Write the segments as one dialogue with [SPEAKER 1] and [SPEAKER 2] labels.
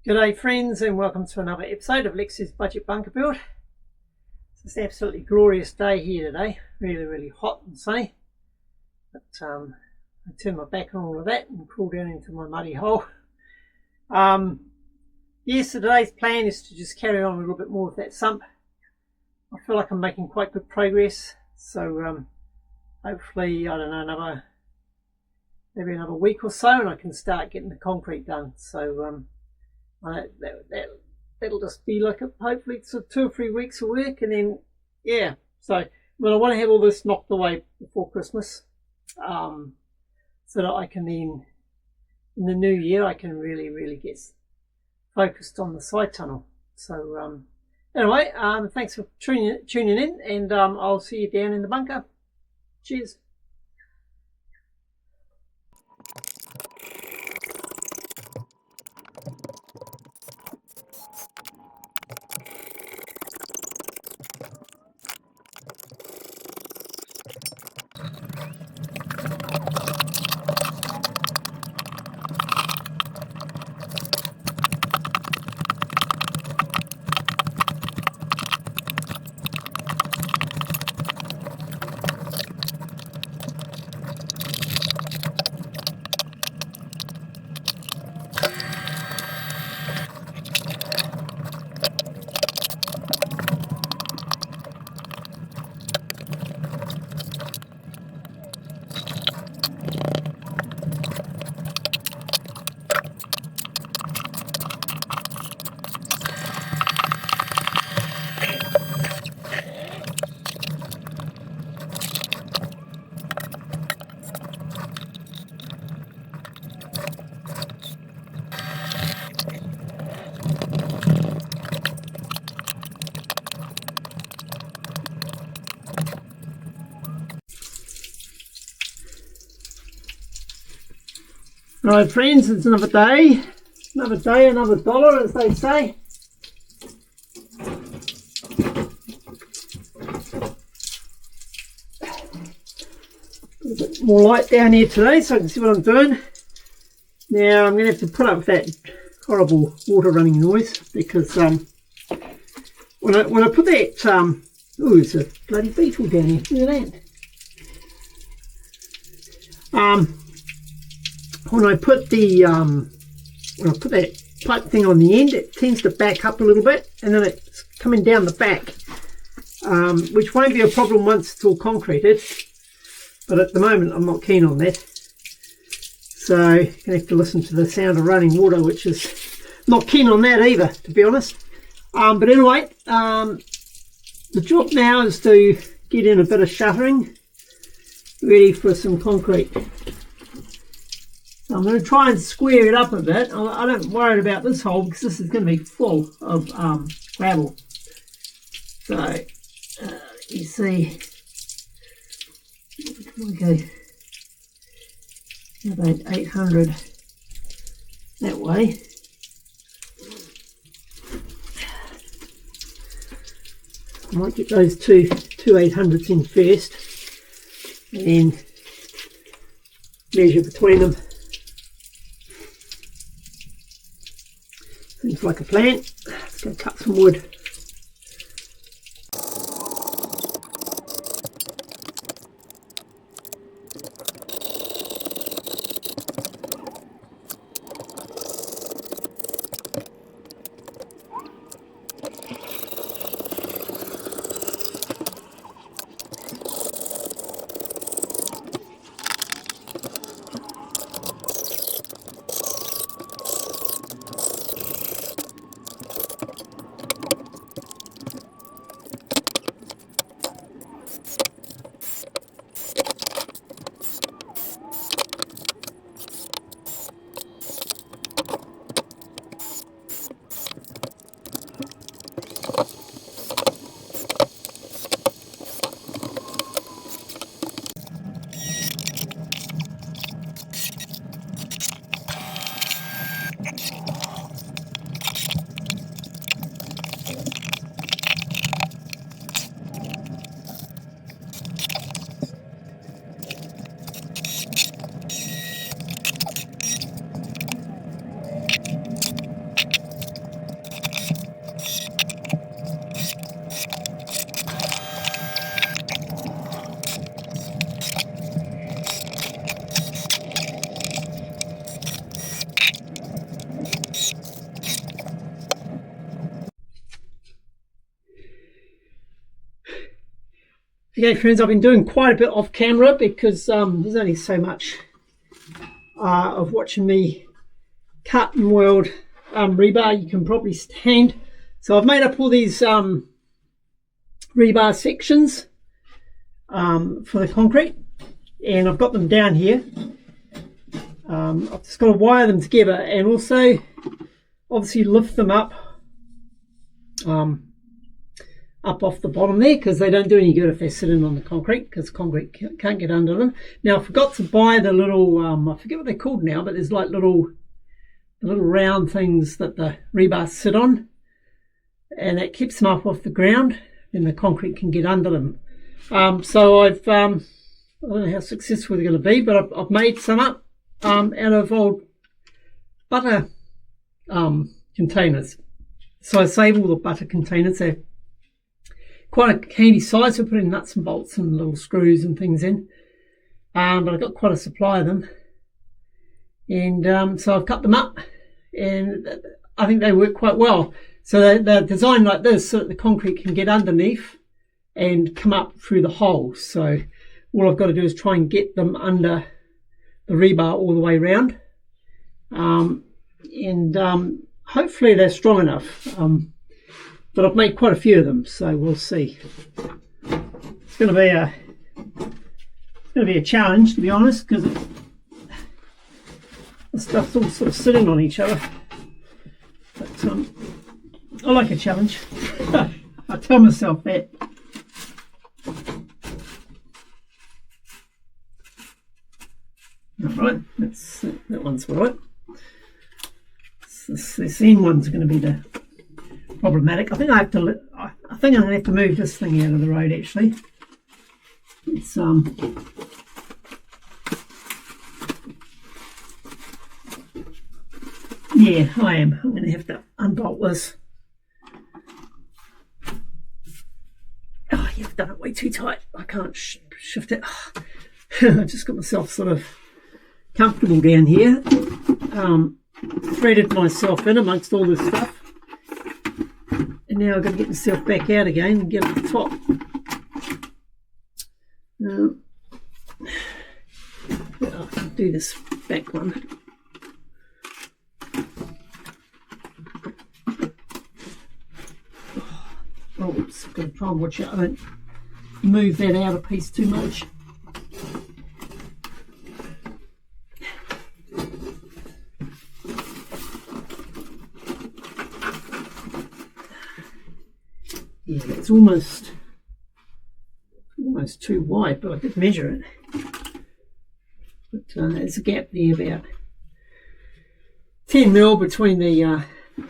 [SPEAKER 1] G'day friends, and welcome to another episode of Lex's Budget Bunker Build. It's an absolutely glorious day here today, really hot and sunny, but I turned my back on all of that and crawled down into my muddy hole. So today's plan is to just carry on a little bit more with that sump. I feel like I'm making quite good progress, so hopefully, I don't know, maybe another week or so and I can start getting the concrete done. So that'll just be like hopefully sort of 2 or 3 weeks of work, and then so I want to have all this knocked away before Christmas, so that I can then in the new year I can really get focused on the side tunnel. So anyway, thanks for tuning in, and I'll see you down in the bunker. Cheers. Alright friends, it's another day, another dollar, as they say. A bit more light down here today so I can see what I'm doing. Now I'm going to have to put up with that horrible water running noise, because when I put that, there's a bloody beetle down here, look at that. When I put that pipe thing on the end, it tends to back up a little bit, and then it's coming down the back, which won't be a problem once it's all concreted, but at the moment I'm not keen on that. So you're going to have to listen to the sound of running water, which is not keen on that either, to be honest. But anyway, the job now is to get in a bit of shuttering, ready for some concrete. I'm going to try and square it up a bit. I don't worry about this hole because this is going to be full of gravel. So you see, okay, about 800 that way. I might get those two 800s in first, and then measure between them. Seems like a plan. Let's go cut some wood. Okay friends, I've been doing quite a bit off camera because there's only so much of watching me cut and weld rebar you can probably stand. So I've made up all these rebar sections for the concrete, and I've got them down here. I've just got to wire them together and also obviously lift them up off the bottom there, because they don't do any good if they're sitting on the concrete, because concrete can't get under them. Now I forgot to buy the little I forget what they're called now, but there's like little round things that the rebar sit on, and that keeps them up off the ground, and the concrete can get under them. So I don't know how successful they're going to be, but I've made some up out of old butter containers. So I save all the butter containers. They're quite a handy size for putting nuts and bolts and little screws and things in. But I've got quite a supply of them. And so I've cut them up, and I think they work quite well. So they're designed like this so that the concrete can get underneath and come up through the hole. So all I've got to do is try and get them under the rebar all the way around. Hopefully they're strong enough. But I've made quite a few of them, so we'll see. It's going to be a challenge, to be honest, because the stuff's all sort of sitting on each other. But I like a challenge. I tell myself that. Alright, that one's alright. This end one's going to be the problematic. I think I'm going to have to move this thing out of the road. Actually, it's yeah, I am. I'm going to have to unbolt this. Oh, you've done it way too tight. I can't shift it. I've just got myself sort of comfortable down here. Threaded myself in amongst all this stuff. And now I've got to get myself back out again and get at the top. Now, I can do this back one. Oh, oops, I've got to try and watch out I don't move that out a piece too much. Yeah, it's almost too wide, but I did measure it. But there's a gap there about 10 mil between the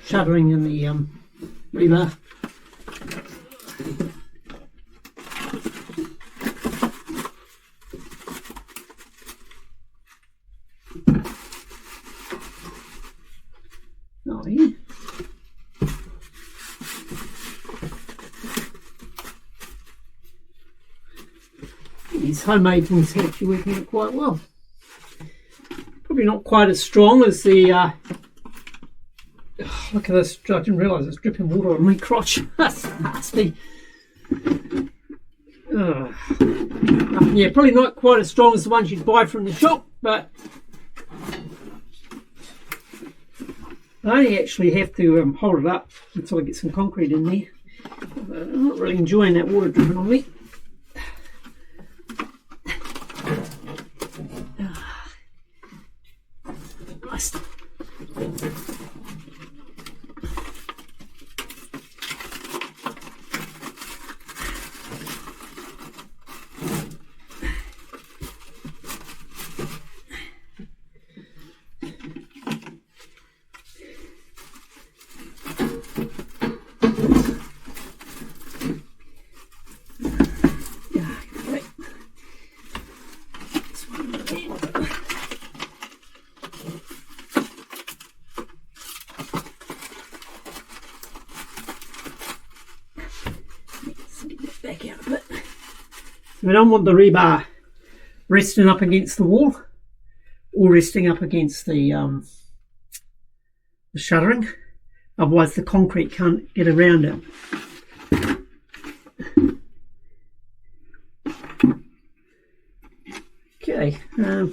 [SPEAKER 1] shuttering and the rebar. Oh yeah. These homemade ones are actually working out quite well. Probably not quite as strong as the look at this, I didn't realise it's dripping water on my crotch. That's nasty. Yeah, probably not quite as strong as the ones you'd buy from the shop, but I only actually have to hold it up until I get some concrete in there. I'm not really enjoying that water dripping on me. Nice. We don't want the rebar resting up against the wall or resting up against the shuttering, otherwise the concrete can't get around it. Okay. I'm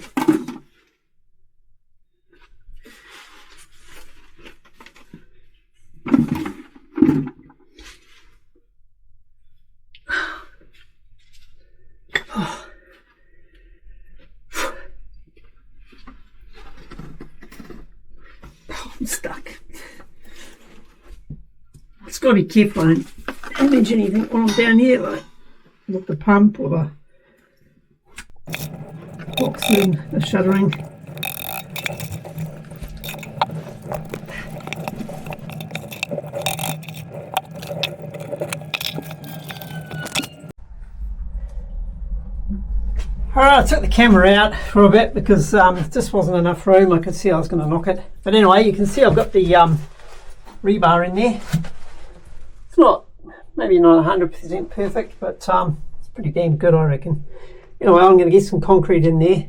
[SPEAKER 1] stuck. It's got to be careful. I don't damage anything while I'm down here, like not the pump or the box and the shuttering. Alright, I took the camera out for a bit because just wasn't enough room. I could see I was going to knock it. But anyway, you can see I've got the rebar in there. It's not, maybe not 100% perfect, but it's pretty damn good, I reckon. Anyway, I'm going to get some concrete in there.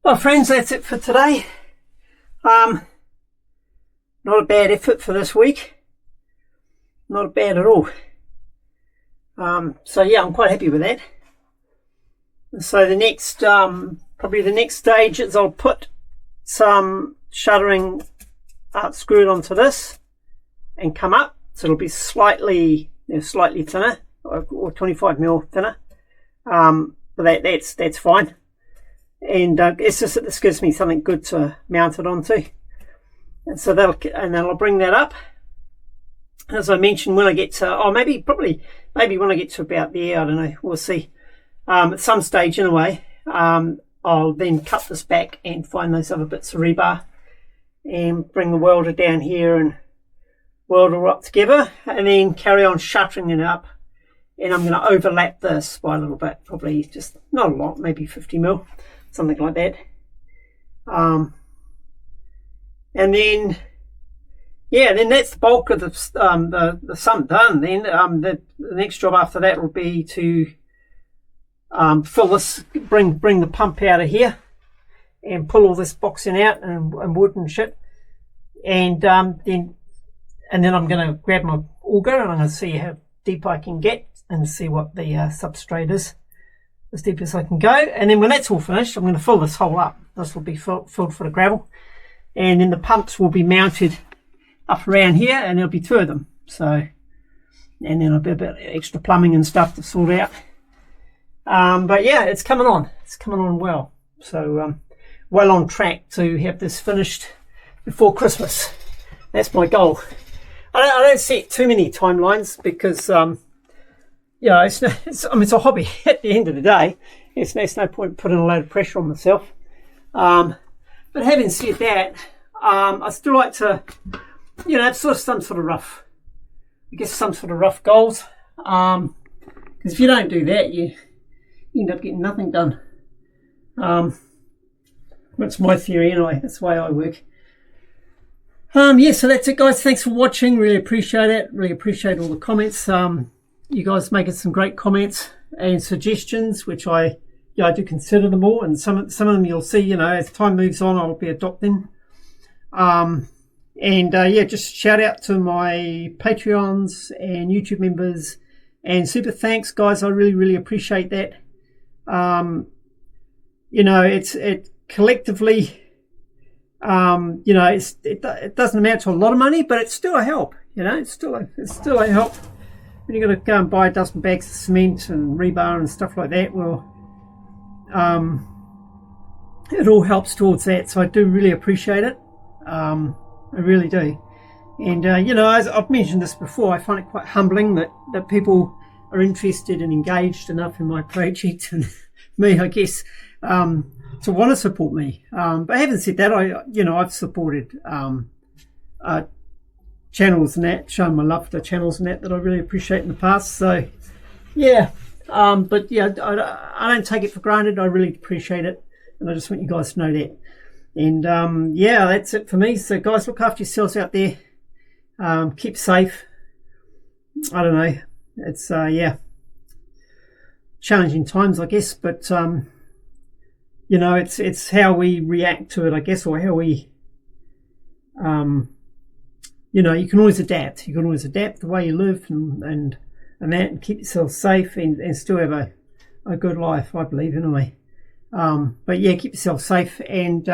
[SPEAKER 1] Well, friends, that's it for today. Not a bad effort for this week. Not bad at all. So yeah, I'm quite happy with that. So the next, probably the next stage is I'll put some shuttering screwed onto this and come up. So it'll be slightly thinner, or 25mm thinner. But that's fine. And it's just that this gives me something good to mount it onto, and so then I'll bring that up. As I mentioned, when I get to maybe when I get to about there, I don't know, we'll see. At some stage anyway, I'll then cut this back and find those other bits of rebar and bring the welder down here and weld it all up together, and then carry on shuttering it up. And I'm going to overlap this by a little bit, probably just not a lot, maybe 50mm. Something like that. And then then that's the bulk of the sump done. Then the next job after that will be to fill this, bring the pump out of here and pull all this boxing out and wood and shit. And then I'm going to grab my auger and I'm going to see how deep I can get and see what the substrate is, as deep as I can go. And then when that's all finished, I'm going to fill this hole up. This will be filled for the gravel, and then the pumps will be mounted up around here, and there'll be two of them. So, and then there'll be a bit of extra plumbing and stuff to sort out. But yeah, it's coming on. It's coming on well. So well on track to have this finished before Christmas. That's my goal. I don't set too many timelines because it's a hobby at the end of the day. It's no point putting a load of pressure on myself. But having said that, I still like to, have some sort of rough goals. Because if you don't do that, you end up getting nothing done. That's my theory anyway. That's the way I work. So that's it, guys. Thanks for watching. Really appreciate it. Really appreciate all the comments. You guys making some great comments and suggestions, which I do consider them all, and some of them you'll see, as time moves on, I'll be adopting. Just shout out to my Patreons and YouTube members and super thanks, guys. I really appreciate that. It collectively, it doesn't amount to a lot of money, but it's still a help. It's still a help. when you've got to go and buy a dozen bags of cement and rebar and stuff like that, well, it all helps towards that. So I do really appreciate it. I really do. And you know, as I've mentioned this before, I find it quite humbling that people are interested and engaged enough in my project, and me, I guess, to want to support me. But having said that, I've supported channels and that, shown my love for channels and that I really appreciate in the past. So yeah, but yeah, I don't take it for granted. I really appreciate it, and I just want you guys to know that. And yeah, that's it for me. So guys, look after yourselves out there. Keep safe. I don't know, it's yeah, challenging times, I guess, but you know, it's how we react to it, I guess, or how we you know, you can always adapt the way you live and that, and keep yourself safe and still have a good life, I believe, anyway. But yeah, keep yourself safe, and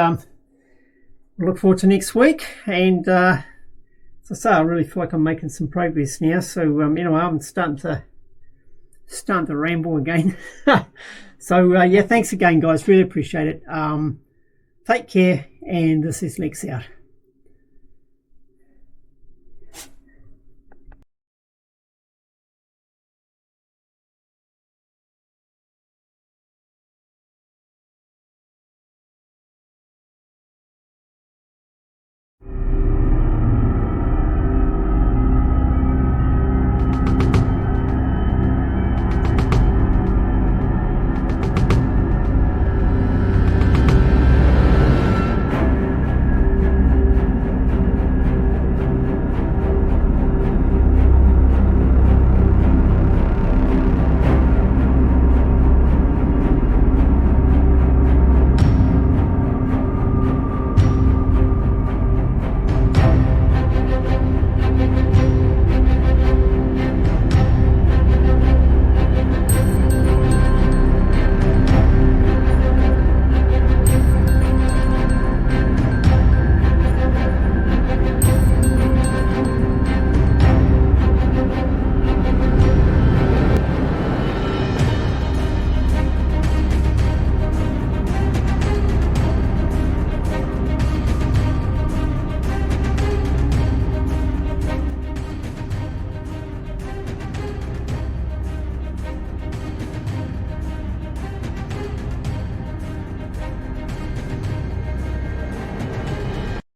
[SPEAKER 1] look forward to next week. And as I say, I really feel like I'm making some progress now. So anyway, I'm starting to ramble again. So yeah, thanks again, guys. Really appreciate it. Take care, and this is Lex out.